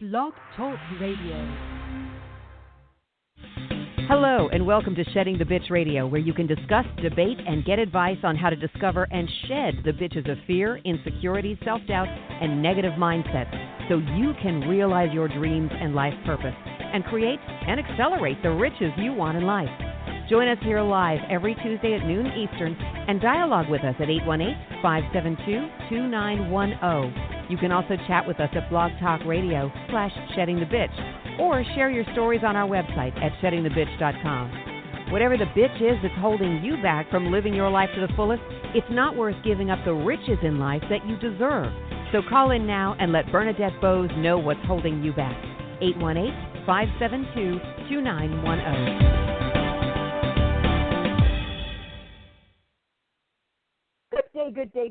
Blog Talk Radio. Hello, and welcome to Shedding the Bitch Radio, where you can discuss, debate, and get advice on how to discover and shed the bitches of fear, insecurity, self-doubt, and negative mindsets so you can realize your dreams and life purpose and create and accelerate the riches you want in life. Join us here live every Tuesday at noon Eastern and dialogue with us at 818-572-2910. You can also chat with us at Blog Talk Radio /Shedding the Bitch, or share your stories on our website at sheddingthebitch.com. Whatever the bitch is that's holding you back from living your life to the fullest, it's not worth giving up the riches in life that you deserve. So call in now and let Bernadette Boas know what's holding you back. 818-572-2910.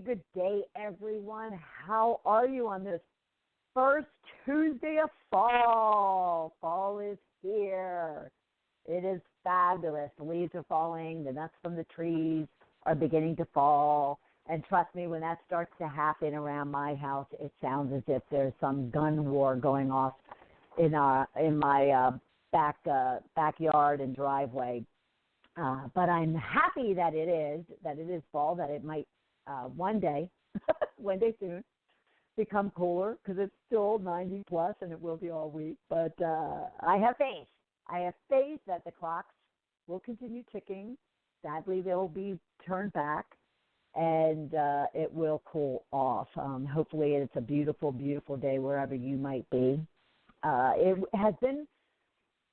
Good day, everyone. How are you on this first Tuesday of fall? Fall is here. It is fabulous. The leaves are falling. The nuts from the trees are beginning to fall. And trust me, when that starts to happen around my house, it sounds as if there's some gun war going off in my backyard and driveway. But I'm happy that it is fall, that it might one day soon, become cooler, because it's still 90 plus and it will be all week. But I have faith. I have faith that the clocks will continue ticking. Sadly, they'll be turned back, and it will cool off. Hopefully, it's a beautiful, beautiful day wherever you might be. It has been,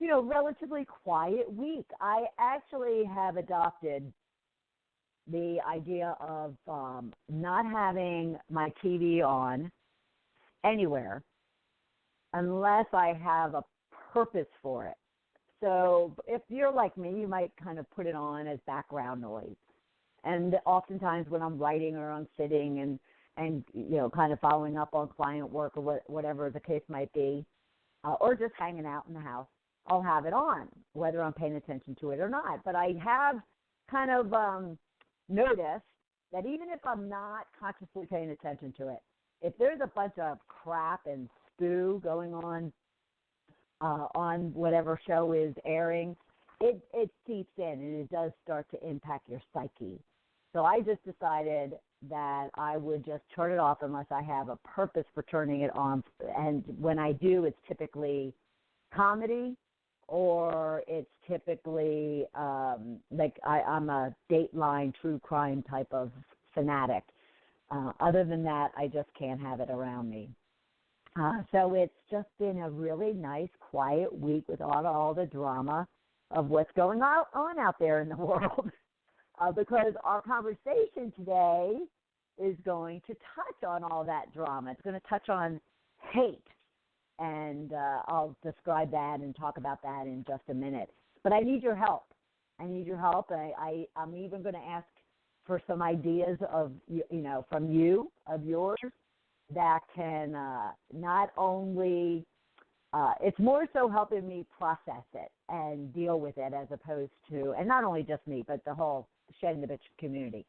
relatively quiet week. I actually have adopted the idea of not having my TV on anywhere unless I have a purpose for it. So if you're like me, you might kind of put it on as background noise. And oftentimes when I'm writing or I'm sitting and kind of following up on client work or whatever the case might be, or just hanging out in the house, I'll have it on, whether I'm paying attention to it or not. But I have kind of notice that even if I'm not consciously paying attention to it, if there's a bunch of crap and stew going on whatever show is airing, it seeps in and it does start to impact your psyche. So I just decided that I would just turn it off unless I have a purpose for turning it on. And when I do, it's typically comedy, or it's typically I'm a Dateline true crime type of fanatic. Other than that, I just can't have it around me. So it's just been a really nice, quiet week with all the drama of what's going on out there in the world. Because our conversation today is going to touch on all that drama. It's going to touch on hate. And I'll describe that and talk about that in just a minute. But I need your help. I'm even going to ask for some ideas from yours, that can not only, it's more so helping me process it and deal with it, as opposed to, and not only just me, but the whole Shedding the Bitch community,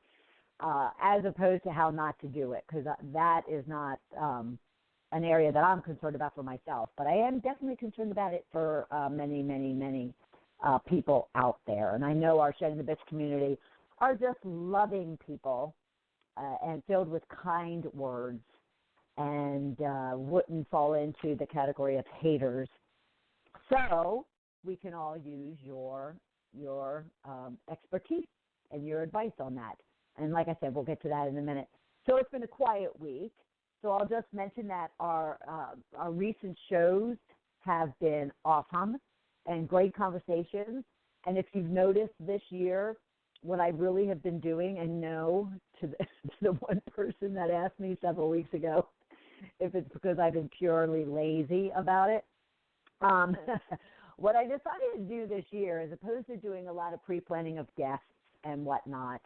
as opposed to how not to do it, because that is not an area that I'm concerned about for myself, but I am definitely concerned about it for many, many, many people out there. And I know our Shedding the Bitch community are just loving people and filled with kind words, and wouldn't fall into the category of haters. So we can all use your expertise and your advice on that. And like I said, we'll get to that in a minute. So it's been a quiet week. So I'll just mention that our recent shows have been awesome and great conversations. And if you've noticed this year, what I really have been doing, and no to the one person that asked me several weeks ago if it's because I've been purely lazy about it, what I decided to do this year, as opposed to doing a lot of pre-planning of guests and whatnot,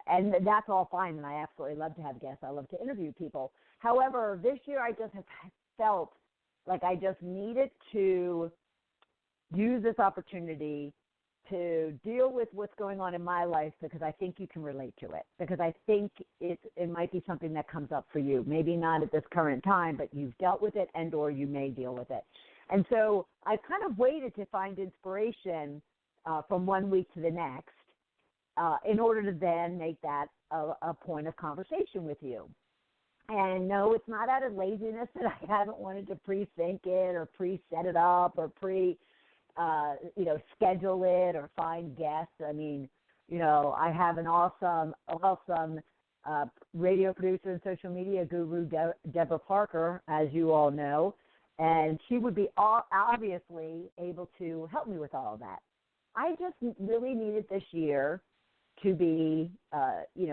and that's all fine, and I absolutely love to have guests. I love to interview people. However, this year I just have felt like I just needed to use this opportunity to deal with what's going on in my life because I think you can relate to it, because I think it might be something that comes up for you. Maybe not at this current time, but you've dealt with it and or you may deal with it. And so I kind of waited to find inspiration from one week to the next in order to then make that a point of conversation with you. And no, it's not out of laziness that I haven't wanted to pre-think it or pre-set it up or schedule it or find guests. I mean, I have an awesome radio producer and social media guru, Deborah Parker, as you all know, and she would be obviously able to help me with all of that. I just really needed this year to be,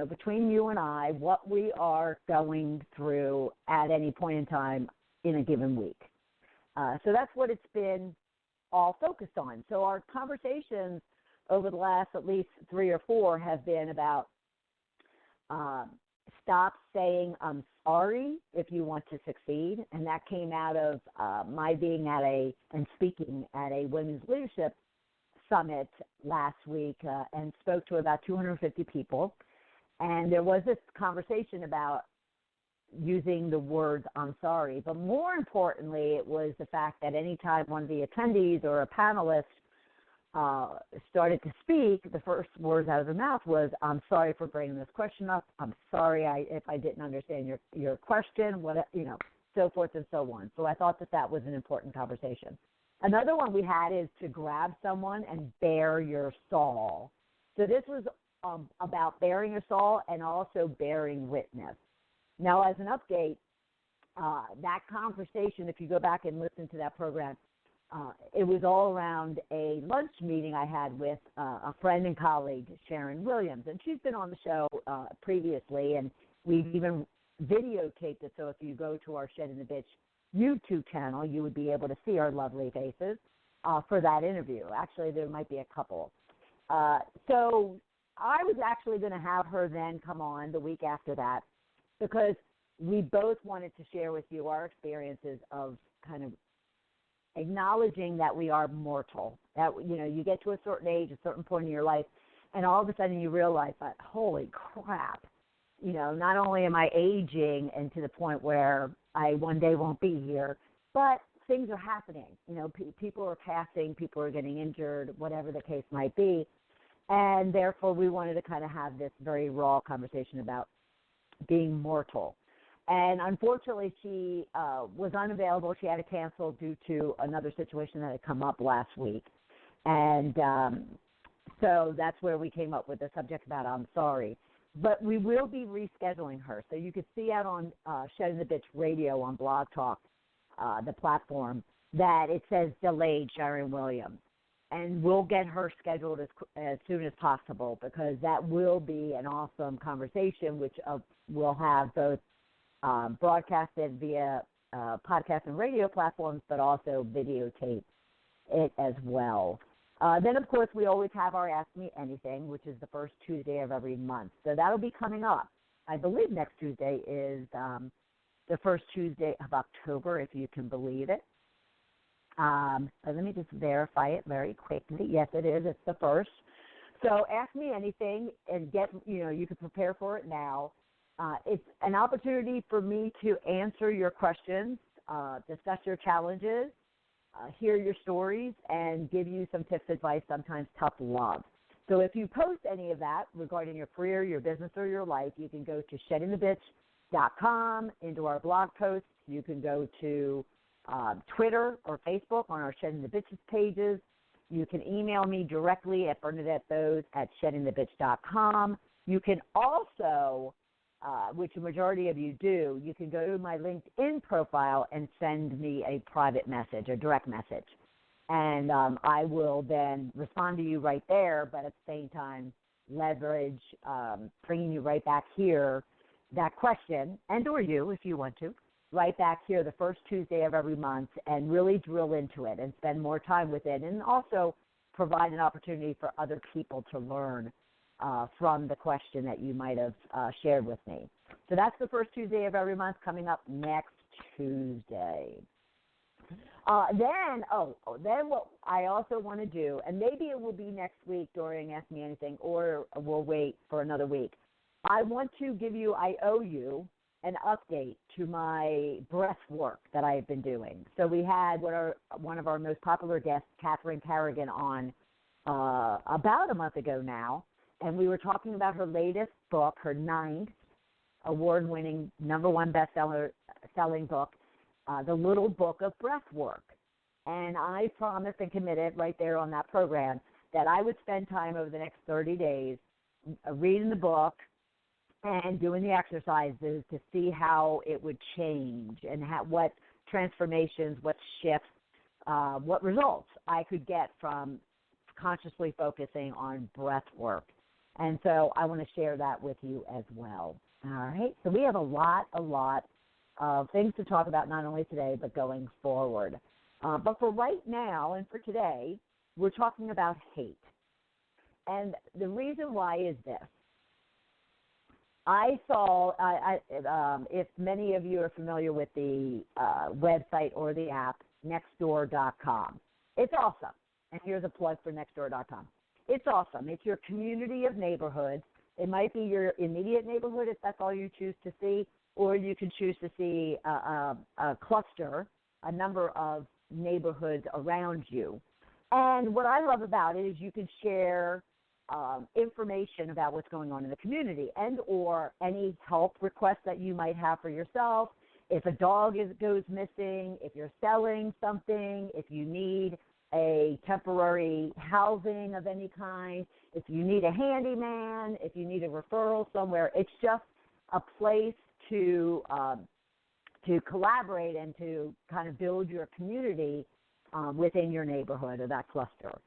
between you and I, what we are going through at any point in time in a given week. So that's what it's been all focused on. So our conversations over the last at least 3 or 4 have been about stop saying I'm sorry if you want to succeed. And that came out of my being and speaking at a women's leadership summit last week and spoke to about 250 people. And there was this conversation about using the words I'm sorry. But more importantly, it was the fact that anytime one of the attendees or a panelist started to speak, the first words out of their mouth was, I'm sorry for bringing this question up. I'm sorry if I didn't understand your question, so forth and so on. So I thought that was an important conversation. Another one we had is to grab someone and bare your soul. So this was about bearing your soul and also bearing witness. Now, as an update, that conversation, if you go back and listen to that program, it was all around a lunch meeting I had with a friend and colleague, Sharon Williams. And she's been on the show previously, and we've even videotaped it. So if you go to our Shed in the Bitch YouTube channel, you would be able to see our lovely faces for that interview. Actually, there might be a couple. So I was actually going to have her then come on the week after that because we both wanted to share with you our experiences of kind of acknowledging that we are mortal, that, you get to a certain age, a certain point in your life, and all of a sudden you realize that, holy crap, not only am I aging and to the point where I one day won't be here, but things are happening. People are passing, people are getting injured, whatever the case might be. And therefore, we wanted to kind of have this very raw conversation about being mortal. And unfortunately, she was unavailable. She had to cancel due to another situation that had come up last week. And so that's where we came up with the subject about I'm sorry. But we will be rescheduling her. So you could see out on Shedding the Bitch Radio on Blog Talk, the platform, that it says delayed Sharon Williams. And we'll get her scheduled as soon as possible because that will be an awesome conversation, which will have both broadcasted via podcast and radio platforms, but also videotape it as well. Then, of course, we always have our Ask Me Anything, which is the first Tuesday of every month. So that'll be coming up. I believe next Tuesday is the first Tuesday of October, if you can believe it. Let me just verify it very quickly. Yes, it is. It's the first. So ask me anything and you can prepare for it now. It's an opportunity for me to answer your questions, discuss your challenges, hear your stories, and give you some tips, advice, sometimes tough love. So if you post any of that regarding your career, your business, or your life, you can go to sheddingthebitch.com into our blog posts. You can go to Twitter or Facebook on our Shedding the Bitches pages. You can email me directly at Bernadette Boas at sheddingthebitch.com. You can also, which the majority of you do, you can go to my LinkedIn profile and send me a private message, a direct message. And I will then respond to you right there, but at the same time leverage bringing you right back here that question, and or you if you want to, right back here the first Tuesday of every month and really drill into it and spend more time with it, and also provide an opportunity for other people to learn from the question that you might have shared with me. So that's the first Tuesday of every month coming up next Tuesday. Then what I also want to do, and maybe it will be next week during Ask Me Anything, or we'll wait for another week. I owe you an update to my breath work that I've been doing. So we had one of our most popular guests, Catherine Carrigan, on about a month ago now, and we were talking about her latest book, her 9th award-winning, #1 selling book, The Little Book of Breath Work. And I promised and committed right there on that program that I would spend time over the next 30 days reading the book and doing the exercises to see how it would change and what transformations, what shifts, what results I could get from consciously focusing on breath work. And so I want to share that with you as well. All right? So we have a lot of things to talk about, not only today, but going forward. But for right now and for today, we're talking about hate. And the reason why is this. I saw, if many of you are familiar with the website or the app, nextdoor.com. It's awesome. And here's a plug for nextdoor.com. It's awesome. It's your community of neighborhoods. It might be your immediate neighborhood if that's all you choose to see, or you can choose to see a cluster, a number of neighborhoods around you. And what I love about it is you can share information about what's going on in the community and or any help requests that you might have for yourself. If a dog goes missing, if you're selling something, if you need a temporary housing of any kind, if you need a handyman, if you need a referral somewhere, it's just a place to collaborate and to kind of build your community within your neighborhood or that cluster.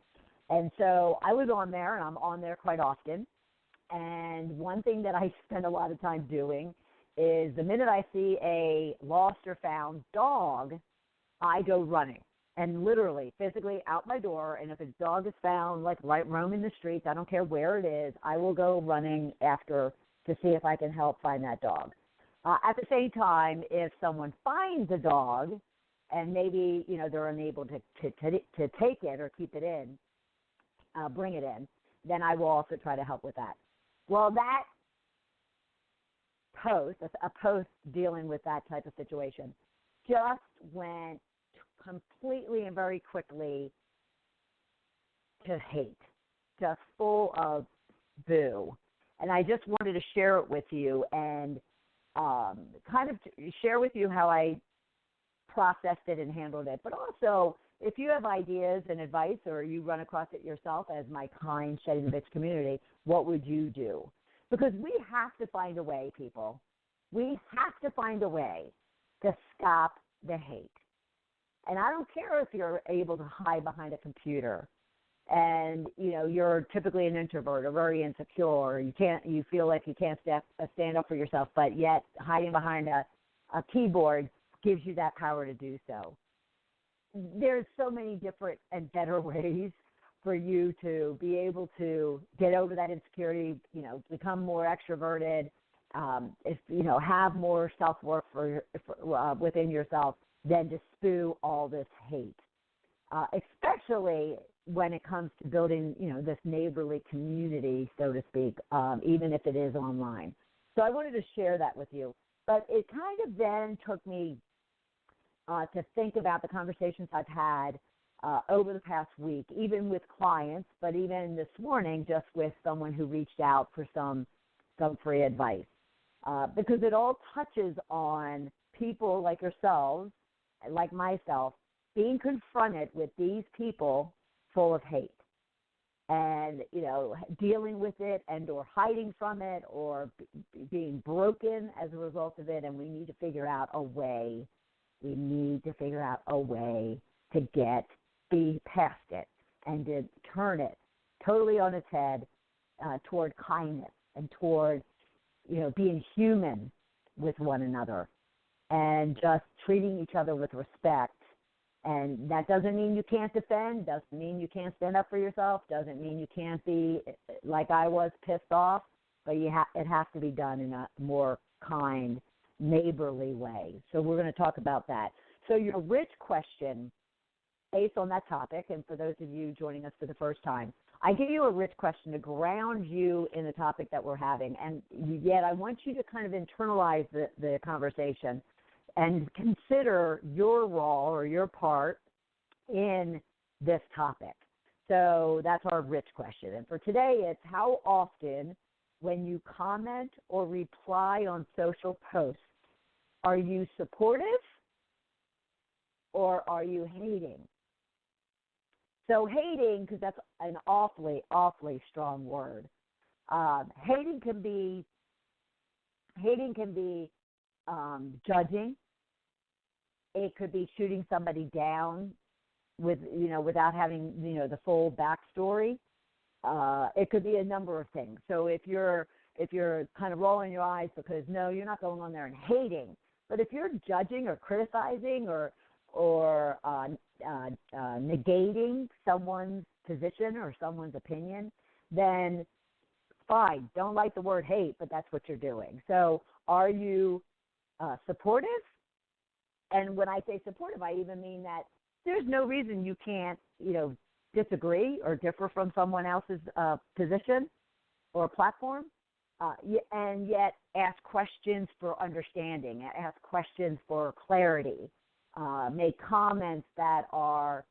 And so I was on there, and I'm on there quite often. And one thing that I spend a lot of time doing is the minute I see a lost or found dog, I go running and literally, physically out my door. And if a dog is found, like right roaming the streets, I don't care where it is, I will go running after to see if I can help find that dog. At the same time, if someone finds a dog and maybe, they're unable to take it or keep it in, bring it in, then I will also try to help with that. Well, that post, a post dealing with that type of situation, just went completely and very quickly to hate, just full of boo. And I just wanted to share it with you and kind of share with you how I processed it and handled it. But also, if you have ideas and advice or you run across it yourself as my kind Shedding the Bitch community, what would you do? Because we have to find a way, people. We have to find a way to stop the hate. And I don't care if you're able to hide behind a computer and, you're typically an introvert or very insecure, or you feel like you can't stand up for yourself, but yet hiding behind a keyboard gives you that power to do so. There's so many different and better ways for you to be able to get over that insecurity, become more extroverted, have more self-worth within yourself than to spew all this hate, especially when it comes to building, this neighborly community, so to speak, even if it is online. So I wanted to share that with you. But it kind of then took me to think about the conversations I've had over the past week, even with clients, but even this morning just with someone who reached out for some free advice. Because it all touches on people like yourselves, like myself, being confronted with these people full of hate and, dealing with it and or hiding from it or being broken as a result of it. And we need to figure out a way. We need to figure out a way to be past it and to turn it totally on its head toward kindness and toward, being human with one another and just treating each other with respect. And that doesn't mean you can't defend, doesn't mean you can't stand up for yourself, doesn't mean you can't be, like I was, pissed off, but it has to be done in a more kind, neighborly way. So we're going to talk about that. So your rich question based on that topic, and for those of you joining us for the first time, I give you a rich question to ground you in the topic that we're having, and yet I want you to kind of internalize the conversation and consider your role or your part in this topic. So that's our rich question. And for today, it's how often when you comment or reply on social posts, are you supportive or are you hating? So hating, because that's an awfully, awfully strong word. Hating can be judging. It could be shooting somebody down without having the full backstory. It could be a number of things. So if you're kind of rolling your eyes because no, you're not going on there and hating, but if you're judging or criticizing or negating someone's position or someone's opinion, then fine. Don't like the word hate, but that's what you're doing. So are you supportive? And when I say supportive, I even mean that there's no reason you can't, disagree or differ from someone else's position or platform, and yet ask questions for understanding, ask questions for clarity, make comments that are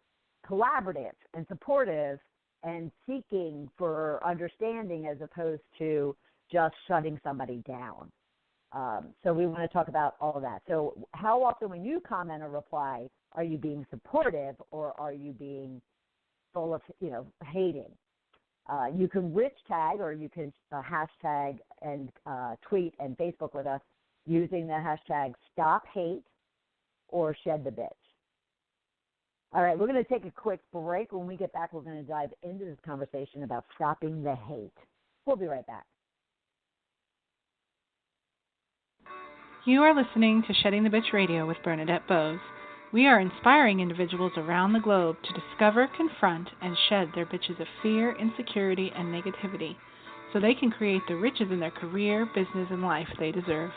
collaborative and supportive and seeking for understanding as opposed to just shutting somebody down. So we want to talk about all of that. So how often when you comment or reply, are you being supportive or are you being full of, hating? You can rich tag or you can hashtag and tweet and Facebook with us using the hashtag Stop Hate or Shed the Bitch. All right, we're going to take a quick break. When we get back, we're going to dive into this conversation about stopping the hate. We'll be right back. You are listening to Shedding the Bitch Radio with Bernadette Boas. We are inspiring individuals around the globe to discover, confront, and shed their bitches of fear, insecurity, and negativity so they can create the riches in their career, business, and life they deserve.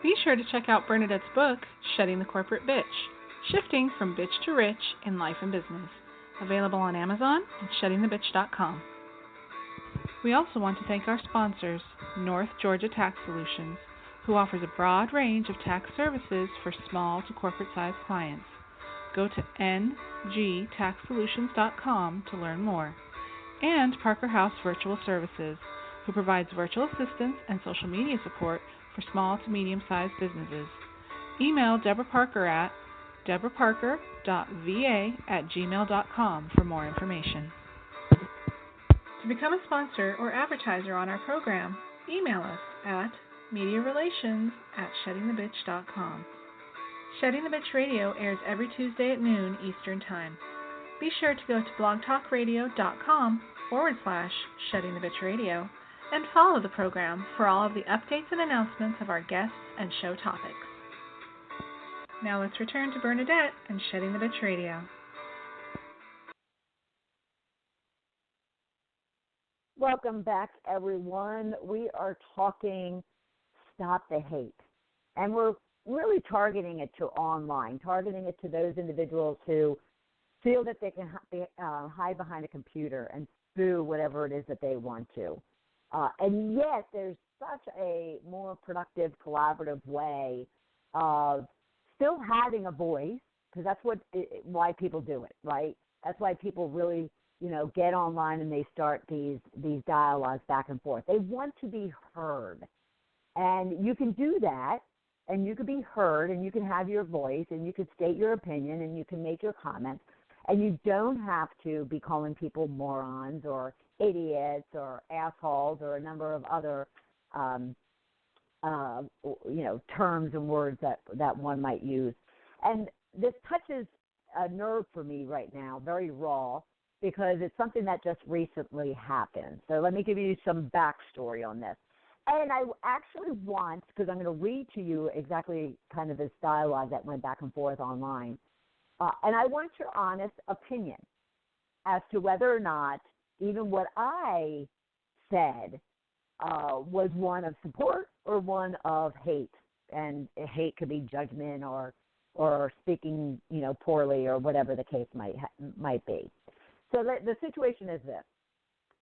Be sure to check out Bernadette's book, Shedding the Corporate Bitch, Shifting from Bitch to Rich in Life and Business, available on Amazon and sheddingthebitch.com. We also want to thank our sponsors, North Georgia Tax Solutions, who offers a broad range of tax services for small to corporate-sized clients. Go to ngtaxsolutions.com to learn more. And Parker House Virtual Services, who provides virtual assistance and social media support for small to medium-sized businesses. Email Deborah Parker at deborahparker.va@gmail.com for more information. To become a sponsor or advertiser on our program, email us at mediarelations@sheddingthebitch.com. Shedding the Bitch Radio airs every Tuesday at noon Eastern Time. Be sure to go to blogtalkradio.com/Shedding the Bitch Radio and follow the program for all of the updates and announcements of our guests and show topics. Now let's return to Bernadette and Shedding the Bitch Radio. Welcome back, everyone. We are talking Stop the Hate. And we're really targeting it to online, targeting it to those individuals who feel that they can hide behind a computer and spew whatever it is that they want to. And yet there's such a more productive, collaborative way of still having a voice, because that's why people do it, right? That's why people really, get online and they start these dialogues back and forth. They want to be heard. And you can do that, and you can be heard, and you can have your voice, and you can state your opinion, and you can make your comments. And you don't have to be calling people morons or idiots or assholes or a number of other, terms and words that one might use. And this touches a nerve for me right now, very raw, because it's something that just recently happened. So let me give you some backstory on this. And I actually want, because I'm going to read to you exactly kind of this dialogue that went back and forth online, and I want your honest opinion as to whether or not even what I said was one of support or one of hate. And hate could be judgment or or speaking, poorly or whatever the case might be. So the situation is this.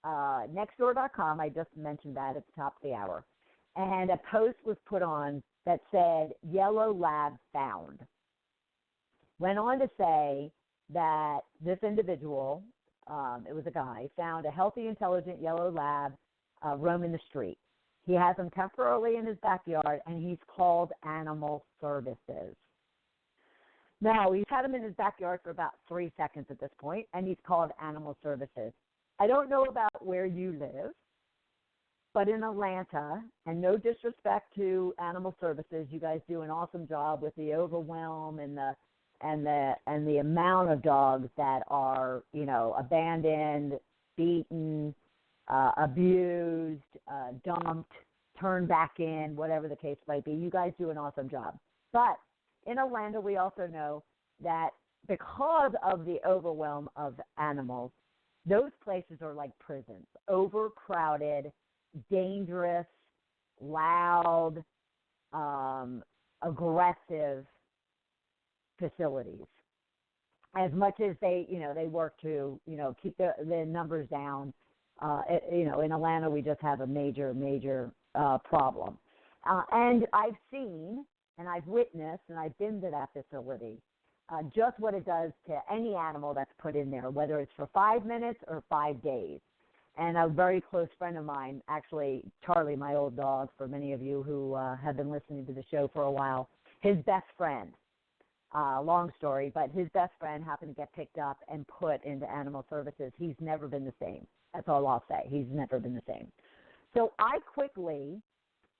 Nextdoor.com, I just mentioned that at the top of the hour, and a post was put on that said, "Yellow Lab found." Went on to say that this individual, it was a guy, found a healthy, intelligent yellow lab roaming the street. He has him temporarily in his backyard, and he's called Animal Services. Now, he's had him in his backyard for about 3 seconds at this point, and he's called Animal Services. I don't know about where you live, but in Atlanta, and no disrespect to Animal Services, you guys do an awesome job with the overwhelm and the amount of dogs that are, abandoned, beaten, abused, dumped, turned back in, whatever the case might be. You guys do an awesome job. But in Atlanta, we also know that because of the overwhelm of animals, those places are like prisons, overcrowded, dangerous, loud, aggressive facilities. As much as they work to, keep the numbers down, in Atlanta we just have a major problem. And I've seen and I've witnessed and I've been to that facility, just what it does to any animal that's put in there, whether it's for 5 minutes or 5 days. And a very close friend of mine, actually Charlie, my old dog, for many of you who have been listening to the show for a while, his best friend, long story, but his best friend happened to get picked up and put into Animal Services. He's never been the same. That's all I'll say. He's never been the same. So I quickly,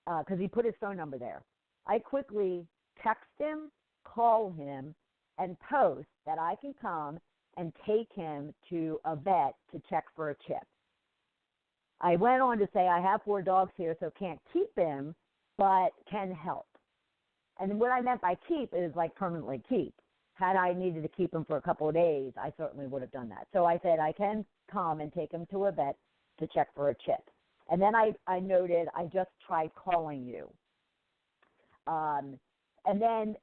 because he put his phone number there, I quickly text him, call him, and post that I can come and take him to a vet to check for a chip. I went on to say I have 4 dogs here, so can't keep him, but can help. And what I meant by keep is like permanently keep. Had I needed to keep him for a couple of days, I certainly would have done that. So I said I can come and take him to a vet to check for a chip. And then I noted I just tried calling you. And then,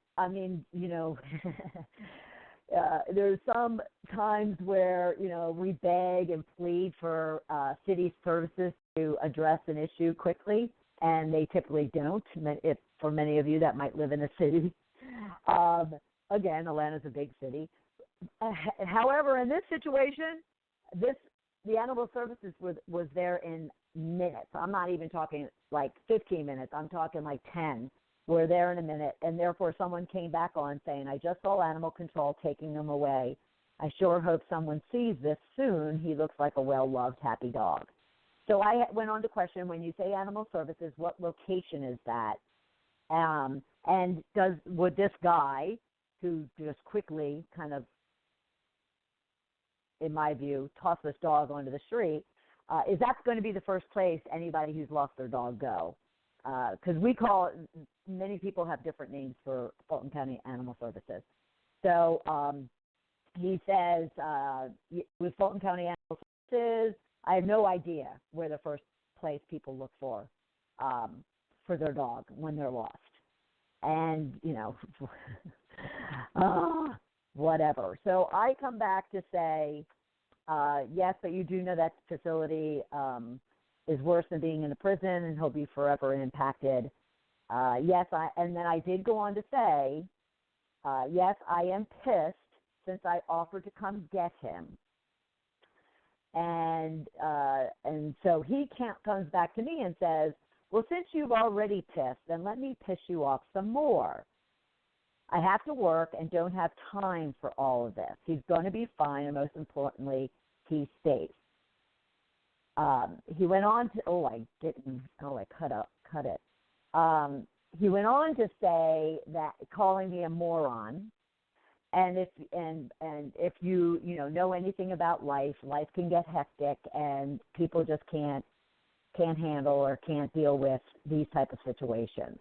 there's some times where, we beg and plead for city services to address an issue quickly, and they typically don't. If for many of you that might live in a city. Again, Atlanta's a big city. However, in this situation, the Animal Services was there in minutes. I'm not even talking like 15 minutes. I'm talking like 10. We're there in a minute, and therefore someone came back on saying, I just saw Animal Control taking him away. I sure hope someone sees this soon. He looks like a well-loved, happy dog. So I went on to question, when you say Animal Services, what location is that? And would this guy, who just quickly kind of, in my view, toss this dog onto the street, is that going to be the first place anybody who's lost their dog go? Because we call it, many people have different names for Fulton County Animal Services. So he says, with Fulton County Animal Services, I have no idea where the first place people look for their dog when they're lost. And, whatever. So I come back to say, yes, but you do know that facility is worse than being in a prison, and he'll be forever impacted. Yes, and then I did go on to say, yes, I am pissed since I offered to come get him. And so he comes back to me and says, well, since you've already pissed, then let me piss you off some more. I have to work and don't have time for all of this. He's going to be fine, and most importantly, he's safe. He went on to, I cut it. He went on to say that, calling me a moron, and if you know anything about life can get hectic, and people just can't handle or can't deal with these type of situations.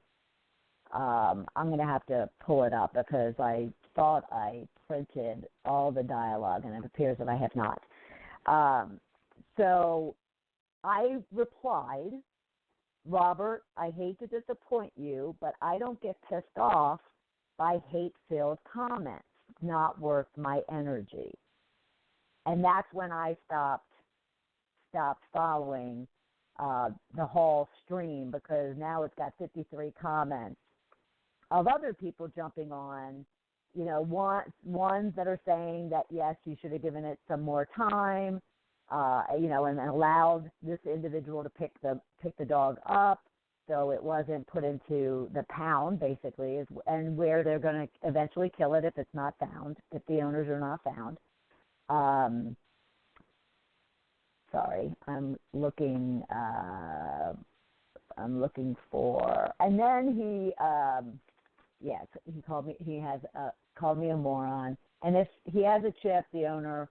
I'm going to have to pull it up because I thought I printed all the dialogue, and it appears that I have not. So I replied, Robert, I hate to disappoint you, but I don't get pissed off by hate-filled comments, not worth my energy. And that's when I stopped following the whole stream, because now it's got 53 comments of other people jumping on, ones that are saying that, yes, you should have given it some more time, and allowed this individual to pick the dog up so it wasn't put into the pound, basically, and where they're going to eventually kill it if it's not found, if the owners are not found. Sorry, I'm looking for, and then he called me. He has called me a moron. And if he has a chip, the owner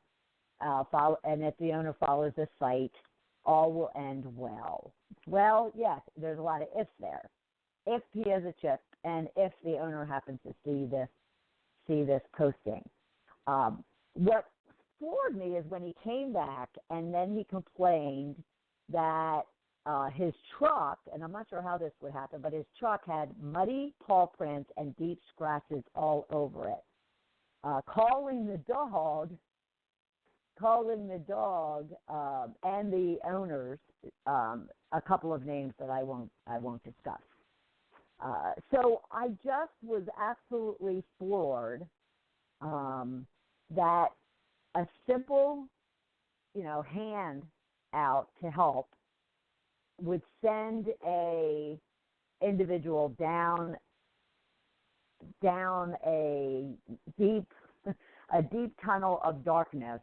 if the owner follows the site, all will end well. Well, yes, there's a lot of ifs there. If he has a chip, and if the owner happens to see this posting, what floored me is when he came back and then he complained that his truck, and I'm not sure how this would happen, but his truck had muddy paw prints and deep scratches all over it. Calling the dog and the owners a couple of names that I won't discuss. So I just was absolutely floored that a simple, hand out to help would send a individual down a deep tunnel of darkness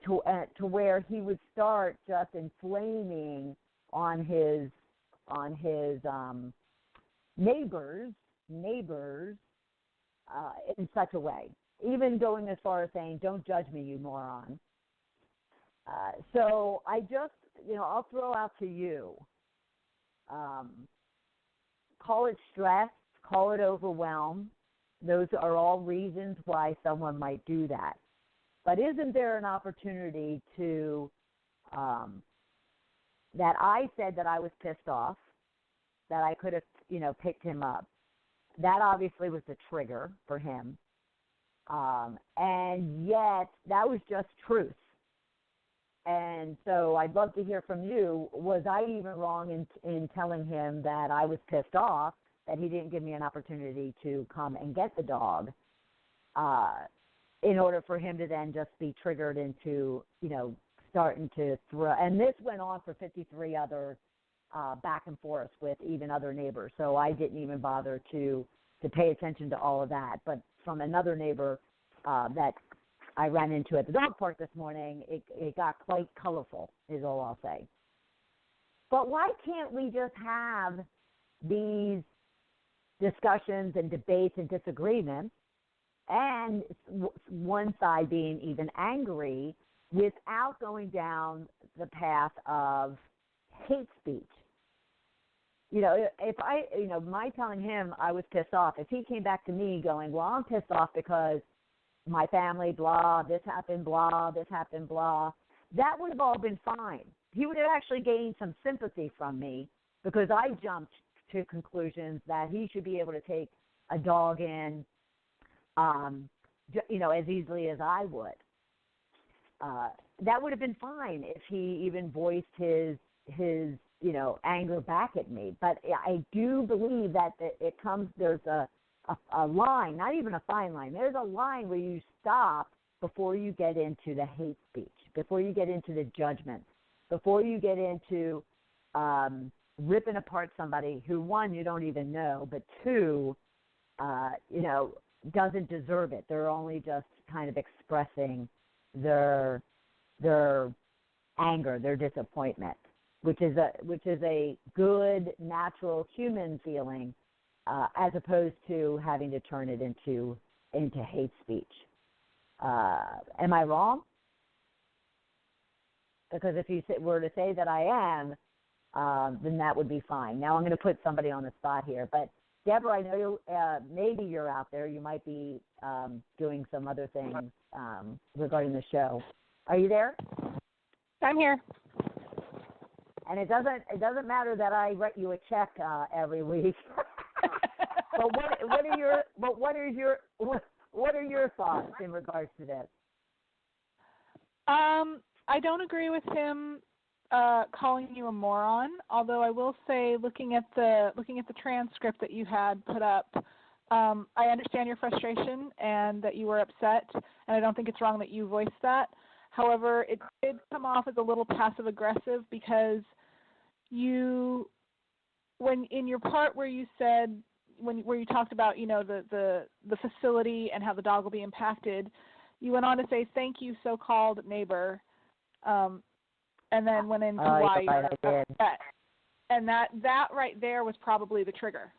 to where he would start just inflaming on his neighbors in such a way, even going as far as saying, "Don't judge me, you moron." So I just, I'll throw out to you. Call it stress, call it overwhelm. Those are all reasons why someone might do that. But isn't there an opportunity to, that I said that I was pissed off, that I could have, picked him up. That obviously was the trigger for him. And yet that was just truth. And so I'd love to hear from you. Was I even wrong in telling him that I was pissed off, that he didn't give me an opportunity to come and get the dog, in order for him to then just be triggered into, starting to throw. And this went on for 53 other back and forth with even other neighbors. So I didn't even bother to pay attention to all of that. But from another neighbor that I ran into at the dog park this morning, it got quite colorful, is all I'll say. But why can't we just have these discussions and debates and disagreements, and one side being even angry, without going down the path of hate speech? If my telling him I was pissed off, if he came back to me going, well, I'm pissed off because my family, blah, this happened, blah, that would have all been fine. He would have actually gained some sympathy from me, because I jumped to conclusions that he should be able to take a dog in, as easily as I would. That would have been fine if he even voiced his anger back at me. But I do believe that there's a line, not even a fine line. There's a line where you stop before you get into the hate speech, before you get into the judgment, before you get into ripping apart somebody who, one, you don't even know, but two, doesn't deserve it. They're only just kind of expressing their anger, their disappointment, which is a good, natural human feeling, as opposed to having to turn it into hate speech. Am I wrong? Because if you were to say that I am, then that would be fine. Now I'm going to put somebody on the spot here. But, Deborah, I know maybe you're out there. You might be doing some other things regarding the show. Are you there? I'm here. And it doesn't matter that I write you a check every week. what are your thoughts in regards to this? I don't agree with him calling you a moron. Although I will say, looking at the transcript that you had put up, I understand your frustration and that you were upset, and I don't think it's wrong that you voiced that. However, it did come off as a little passive-aggressive because when in your part where you said, where you talked about, the facility and how the dog will be impacted, you went on to say, "Thank you, so-called neighbor," and then went into why you're upset. And that right there was probably the trigger.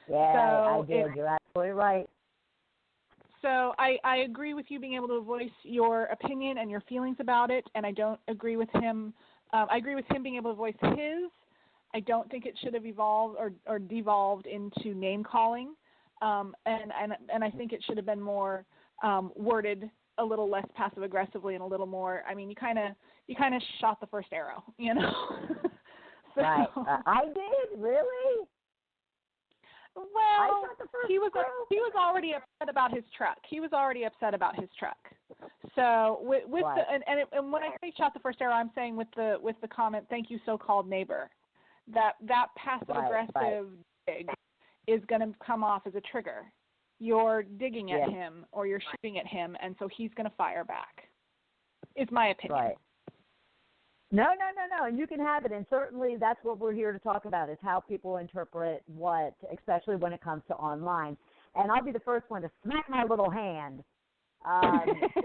Yeah, so I did. You're absolutely right. So I agree with you being able to voice your opinion and your feelings about it, and I don't agree with him. I agree with him being able to voice his. I don't think it should have evolved or devolved into name calling, and I think it should have been more worded a little less passive aggressively and a little more. I mean, you kind of shot the first arrow, So, right. I did, really. Well, he was already upset about his truck. So with right. and when I say shot the first arrow, I'm saying with the comment, "Thank you, so-called neighbor." That passive aggressive dig is going to come off as a trigger. You're digging at him or you're shooting at him, and so he's going to fire back. Is my opinion. Right. No. And you can have it, and certainly that's what we're here to talk about, is how people interpret what, especially when it comes to online. And I'll be the first one to smack my little hand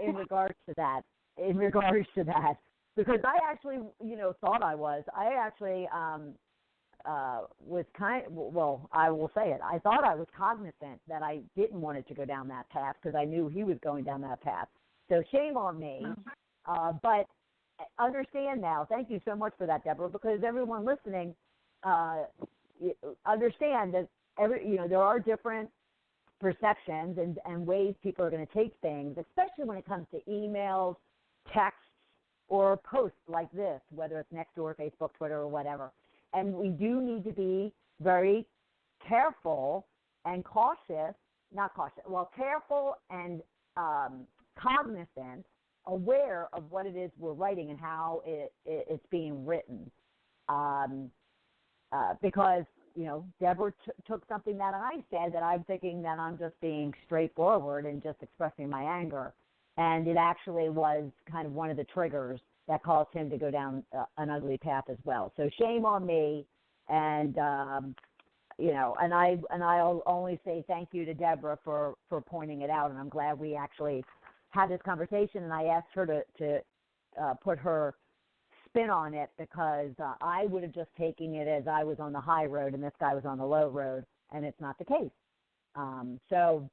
in regards to that. Because I actually, thought I was. I actually was I will say it. I thought I was cognizant that I didn't want it to go down that path because I knew he was going down that path. So shame on me. But understand now. Thank you so much for that, Deborah, because everyone listening understand that there are different perceptions and ways people are going to take things, especially when it comes to emails, texts, or posts like this, whether it's Nextdoor, Facebook, Twitter, or whatever. And we do need to be very careful and careful and cognizant, aware of what it is we're writing and how it's being written. Because, Deborah took something that I said that I'm thinking that I'm just being straightforward and just expressing my anger. And it actually was kind of one of the triggers that caused him to go down an ugly path as well. So shame on me, and I'll only say thank you to Deborah for pointing it out, and I'm glad we actually had this conversation, and I asked her to put her spin on it, because I would have just taken it as I was on the high road and this guy was on the low road, and it's not the case. So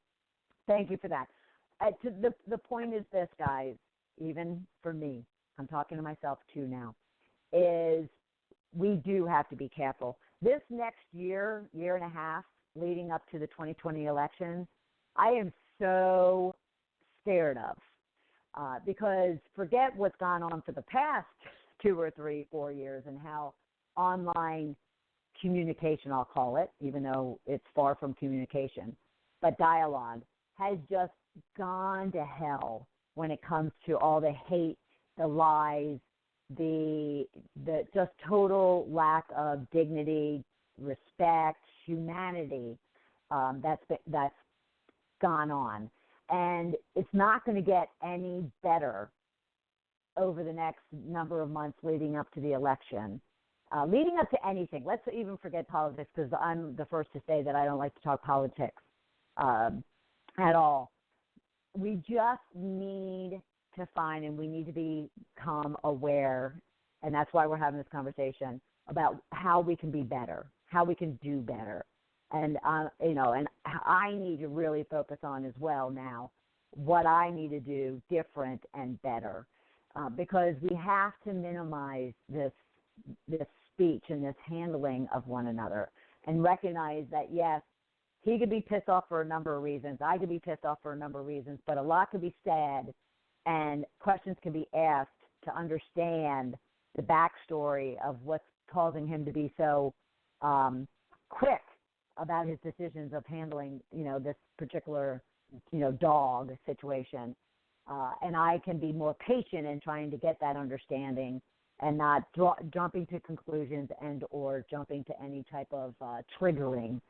thank you for that. The point is this, guys, even for me, I'm talking to myself too now, is we do have to be careful. This next year and a half leading up to the 2020 elections, I am so scared of, because forget what's gone on for the past 2 or 3, 4 years and how online communication, I'll call it, even though it's far from communication, but dialogue has just gone to hell when it comes to all the hate, the lies, the just total lack of dignity, respect, humanity that's gone on. And it's not going to get any better over the next number of months leading up to the election. Leading up to anything. Let's even forget politics, because I'm the first to say that I don't like to talk politics at all. We just need to find, and we need to become aware, and that's why we're having this conversation, about how we can be better, how we can do better. And, and I need to really focus on as well now what I need to do different and better, because we have to minimize this speech and this handling of one another, and recognize that, yes, he could be pissed off for a number of reasons. I could be pissed off for a number of reasons, but a lot could be said and questions can be asked to understand the backstory of what's causing him to be so quick about his decisions of handling, this particular, dog situation. And I can be more patient in trying to get that understanding and not jumping to conclusions and or jumping to any type of triggering,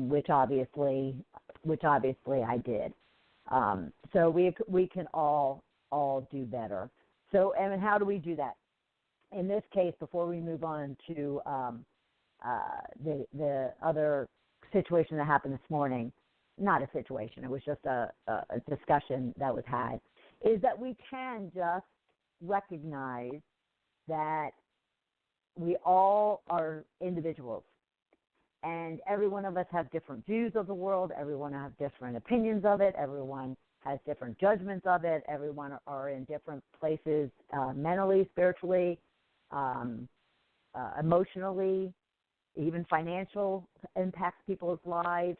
which obviously I did. So we can all do better. So, and how do we do that? In this case, before we move on to the other situation that happened this morning, not a situation, it was just a discussion that was had, is that we can just recognize that we all are individuals. And every one of us have different views of the world. Everyone has different opinions of it. Everyone has different judgments of it. Everyone are in different places mentally, spiritually, emotionally, even financial impacts people's lives.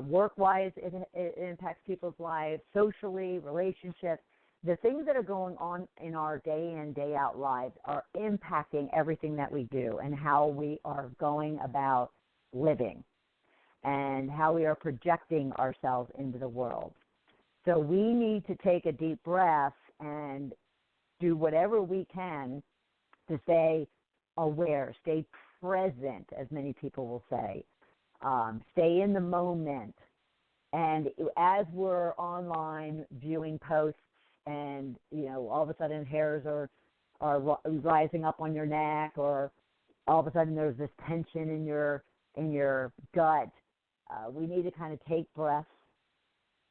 Work-wise, it impacts people's lives. Socially, relationships. The things that are going on in our day in, day out lives are impacting everything that we do and how we are going about living and how we are projecting ourselves into the world. So we need to take a deep breath and do whatever we can to stay aware, stay present, as many people will say, stay in the moment. And as we're online viewing posts and, all of a sudden hairs are rising up on your neck, or all of a sudden there's this tension in your gut, we need to kind of take breaths,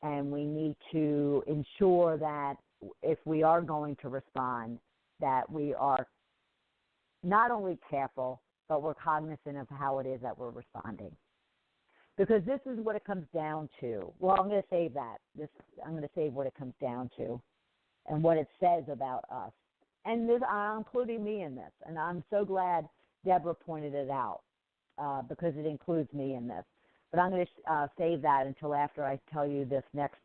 and we need to ensure that if we are going to respond, that we are not only careful, but we're cognizant of how it is that we're responding. Because this is what it comes down to. Well, I'm going to save that. I'm going to save what it comes down to and what it says about us. And I'm including me in this. And I'm so glad Deborah pointed it out because it includes me in this. But I'm going to save that until after I tell you this next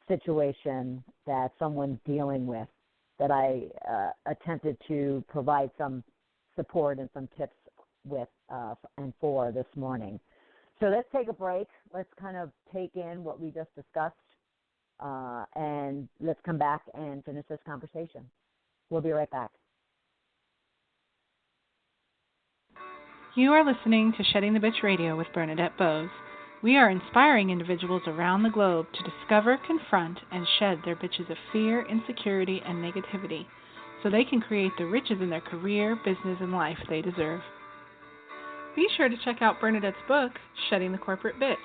situation that someone's dealing with, that I attempted to provide some support and some tips with and for this morning. So let's take a break. Let's kind of take in what we just discussed, and let's come back and finish this conversation. We'll be right back. You are listening to Shedding the Bitch Radio with Bernadette Boas. We are inspiring individuals around the globe to discover, confront, and shed their bitches of fear, insecurity, and negativity so they can create the riches in their career, business, and life they deserve. Be sure to check out Bernadette's book, Shedding the Corporate Bitch,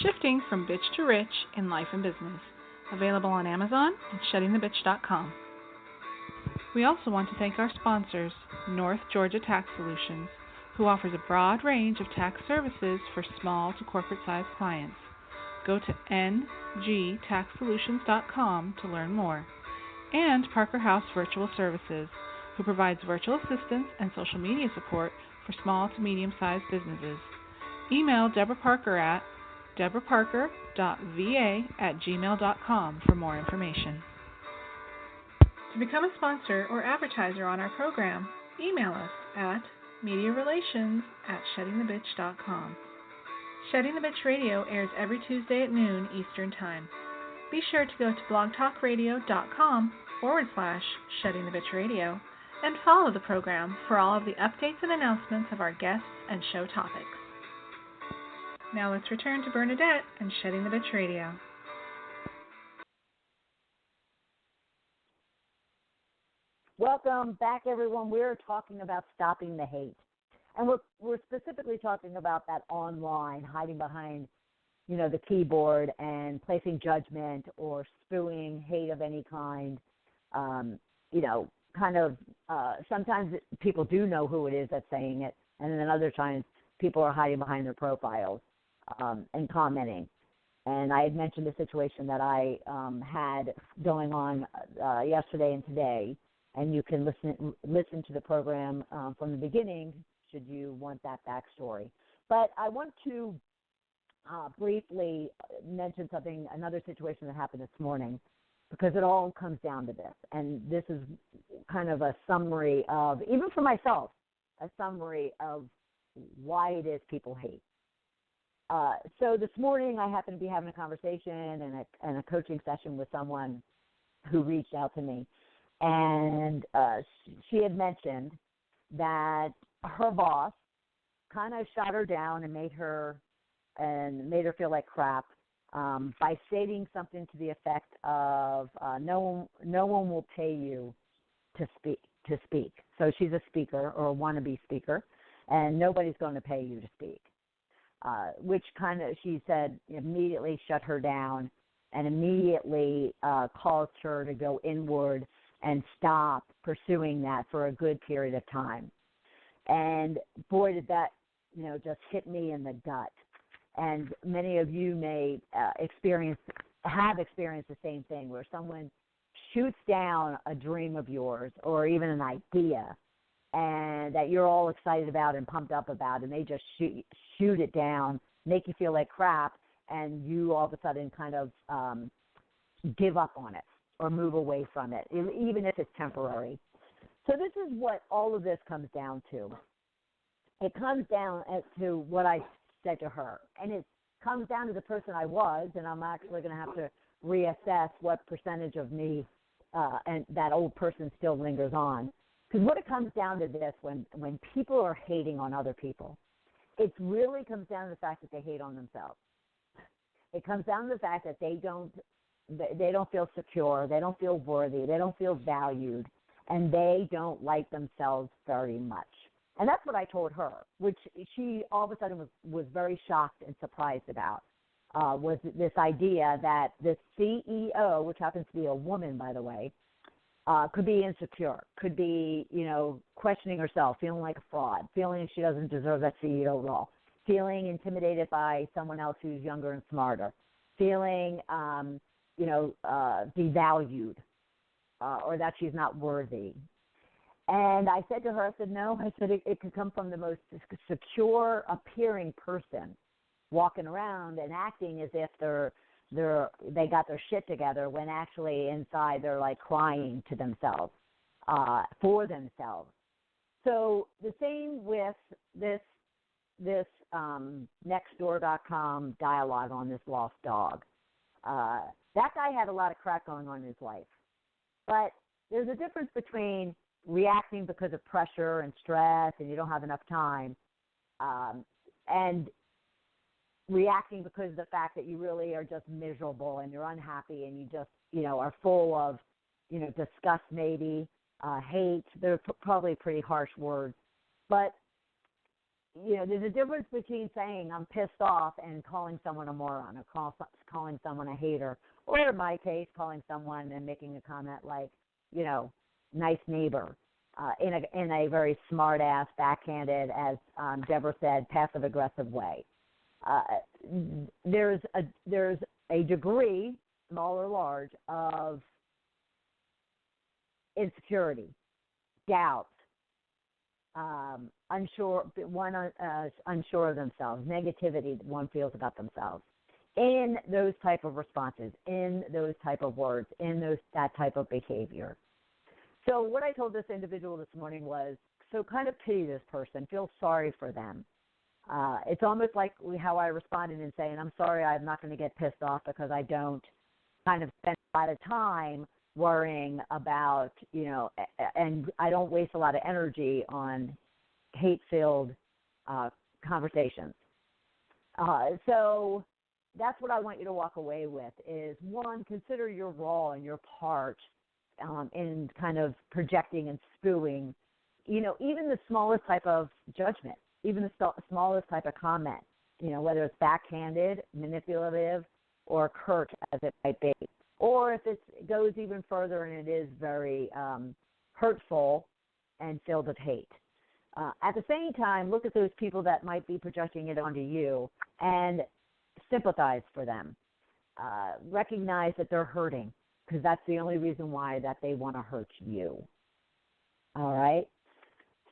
Shifting from Bitch to Rich in Life and Business, available on Amazon and sheddingthebitch.com. We also want to thank our sponsors, North Georgia Tax Solutions, who offers a broad range of tax services for small to corporate-sized clients. Go to ngtaxsolutions.com to learn more. And Parker House Virtual Services, who provides virtual assistance and social media support for small to medium-sized businesses. Email Deborah Parker at deborahparker.va@gmail.com for more information. To become a sponsor or advertiser on our program, email us at mediarelations@sheddingthebitch.com. Shedding the Bitch Radio airs every Tuesday at noon Eastern Time. Be sure to go to blogtalkradio.com/Shedding the Bitch Radio and follow the program for all of the updates and announcements of our guests and show topics. Now let's return to Bernadette and Shedding the Bitch Radio. Welcome back, everyone. We're talking about stopping the hate. And we're specifically talking about that online, hiding behind, the keyboard and placing judgment or spewing hate of any kind. Sometimes people do know who it is that's saying it, and then other times people are hiding behind their profiles and commenting. And I had mentioned the situation that I had going on yesterday and today, and you can listen to the program from the beginning should you want that backstory. But I want to briefly mention another situation that happened this morning, because it all comes down to this. And this is kind of a summary of, even for myself, a summary of why it is people hate. So this morning I happened to be having a conversation and a coaching session with someone who reached out to me, and she had mentioned that her boss kind of shot her down and made her feel like crap by stating something to the effect of no one will pay you to speak. So she's a speaker or a wannabe speaker, and nobody's going to pay you to speak. Which kind of, she said, immediately shut her down and immediately caused her to go inward and stop pursuing that for a good period of time. And boy, did that, just hit me in the gut. And many of you may have experienced the same thing, where someone shoots down a dream of yours or even an idea and that you're all excited about and pumped up about, and they just shoot it down, make you feel like crap, and you all of a sudden kind of give up on it or move away from it, even if it's temporary. So this is what all of this comes down to. It comes down as to what I said to her, and it comes down to the person I was, and I'm actually going to have to reassess what percentage of me and that old person still lingers on. Because what it comes down to this, when people are hating on other people, it really comes down to the fact that they hate on themselves. It comes down to the fact that they don't feel secure, they don't feel worthy, they don't feel valued, and they don't like themselves very much. And that's what I told her, which she all of a sudden was very shocked and surprised about, was this idea that the CEO, which happens to be a woman, by the way, could be insecure, could be, questioning herself, feeling like a fraud, feeling she doesn't deserve that CEO role, feeling intimidated by someone else who's younger and smarter, feeling, devalued, or that she's not worthy. And I said to her, no, it could come from the most secure appearing person walking around and acting as if they got their shit together, when actually inside they're like crying to themselves, for themselves. So the same with this Nextdoor.com dialogue on this lost dog. That guy had a lot of crap going on in his life. But there's a difference between reacting because of pressure and stress and you don't have enough time, and reacting because of the fact that you really are just miserable and you're unhappy and you just, are full of, disgust maybe, hate. They're probably pretty harsh words. But, there's a difference between saying I'm pissed off and calling someone a moron, or calling someone a hater, or in my case, calling someone and making a comment like, nice neighbor, in a very smart-ass, backhanded, as Deborah said, passive-aggressive way. There's a degree, small or large, of insecurity, doubt, unsure of themselves, negativity that one feels about themselves, in those type of responses, in those type of words, in that type of behavior. So what I told this individual this morning was, so kind of pity this person, feel sorry for them. It's almost like how I responded in saying, I'm sorry, I'm not going to get pissed off because I don't kind of spend a lot of time worrying about, and I don't waste a lot of energy on hate-filled conversations. So that's what I want you to walk away with is, one, consider your role and your part in kind of projecting and spewing, even the smallest type of judgment, even the smallest type of comment, whether it's backhanded, manipulative, or curt as it might be. Or if it goes even further and it is very hurtful and filled with hate. At the same time, look at those people that might be projecting it onto you and sympathize for them. Recognize that they're hurting, because that's the only reason why that they want to hurt you. All right?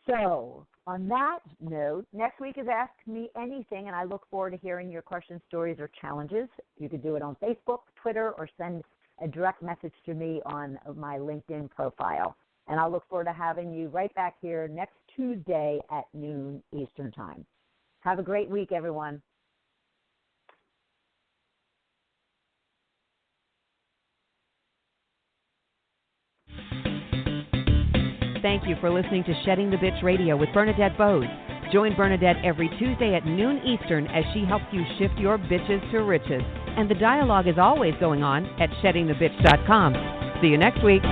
So on that note, next week is Ask Me Anything, and I look forward to hearing your questions, stories, or challenges. You can do it on Facebook, Twitter, or send a direct message to me on my LinkedIn profile. And I'll look forward to having you right back here next Tuesday at noon Eastern Time. Have a great week, everyone. thank you for listening to Shedding the Bitch Radio with Bernadette Boas. Join Bernadette every Tuesday at noon Eastern as she helps you shift your bitches to riches. And the dialogue is always going on at sheddingthebitch.com. See you next week.